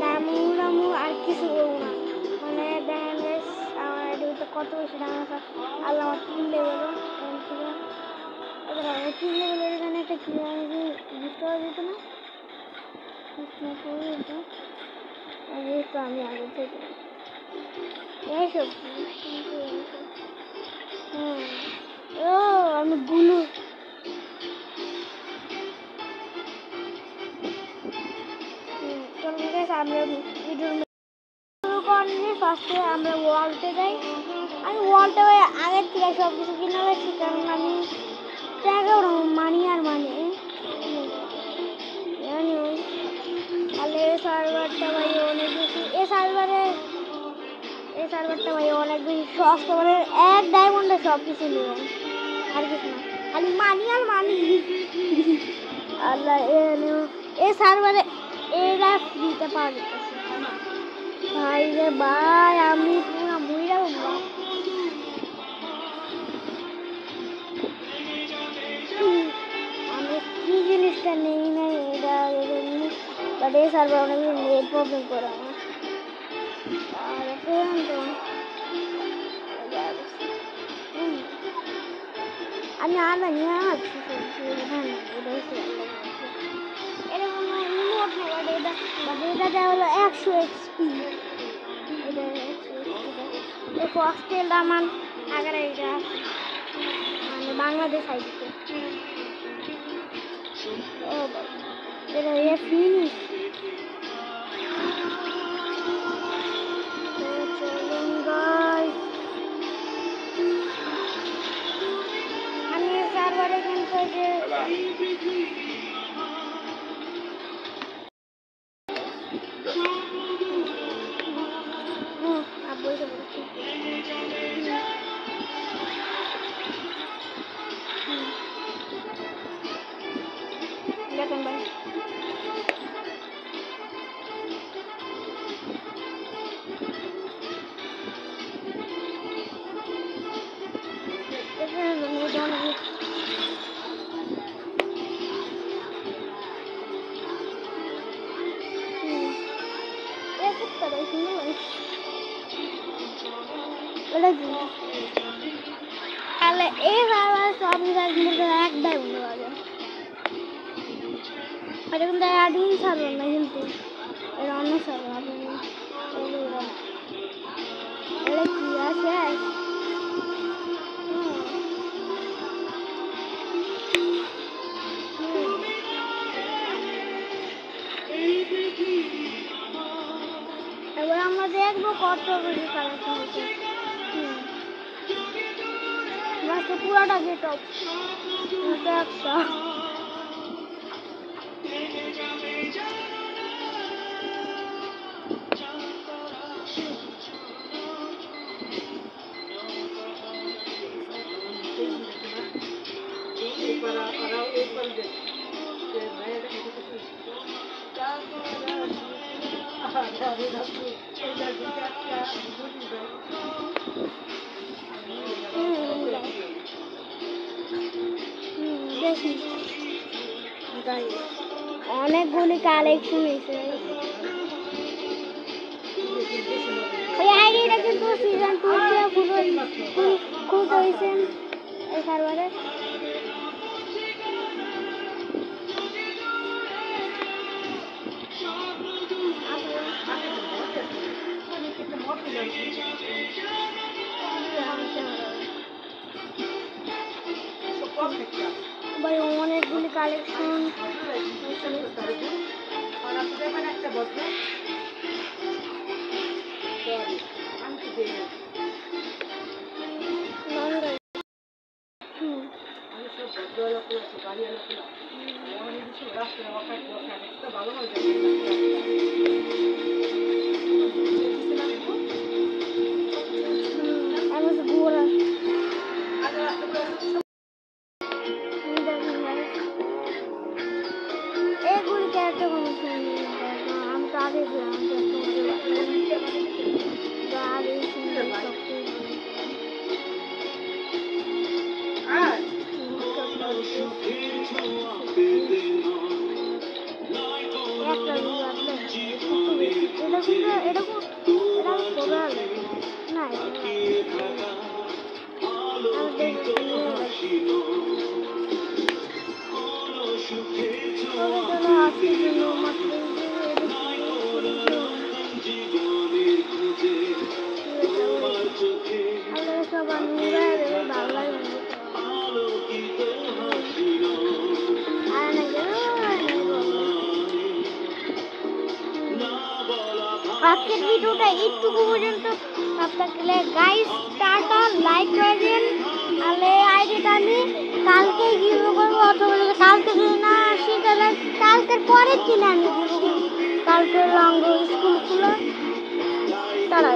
ডামু আর কিছু বলবো না, মানে দেখেন আমার আইডিতে কত বেশি ডায়মন্ড আছে। আল্লাহ আমার 3 লেভেলও এখানে 3 লেভেলের এখানে একটা কি গিফট করা যেত না, তো আমি আগে থেকে এইসব ও আমি গুলো আমরা ভিডিওর ফার্স্টে আমরা ওয়ালতে যাই। আমি ওয়ালটা আগের থেকে সব কিছু কিনে রাখছি, কারণ আমি টাকা মানি আর মানি তাহলে এই সার্ভারটা ভাই অনেক বেশি, এই সার্ভারটা ভাই অনেক বেশি সস্তা, মানে 1 ডায়মন্ডে সব কিছু নেবেন আর কিছু না, খালি মানি আর মানি। আল্লাহ এই সার্ভারে এরা ফ্রিতে পাওয়া যেতেছে ভাই রে ভাই, আমি পুরো মইরা আমি কি জিনিসটা নেই না এটা বাট এই সার্ভার অনেক নেট প্রবলেম করে আমার। আর তো আমি আলাদা নিয়ে আসছি এরকম রিমোট এটা দেওয়া হলো 100 এক্সপি। এই হস্টেলটা আমার আগে এটা মানে বাংলাদেশ আইডিতে এটা ফিনিশ। চলুন গাইস, আমি সার্ভারে কিন্তু যে দেখেন ভাই তাহলে এই সব এক ডায়মন্ড পাবে, এটা কিন্তু অ্যাডিং সার্ভার না, কিন্তু এটা অন্য সার্ভার। এটা কি আছে এবার আমরা দেখবো কত বেশি কালেকশন হচ্ছে। পুরাটা গেট অফ একটা অনেকগুলি কালেকশন হয়েছে। ওই আইডিটা কিন্তু সিজন 2 দিয়ে খুলতে হয়েছে এই সার্ভারে। ভাই অনেকগুলি কালেকশন আজকের ভিডিওটা এইটুকু পর্যন্ত। আপনাকে গাইস টাটা, লাইক করে দিন। আর এই আইডিটা আমি কালকে গিভ করবো, অথবা যদি কালকে যদি না আসি তাহলে কালকের পরের দিন আমি গিভ করবো। কালকে রঙ্গ স্কুল খুলে তারা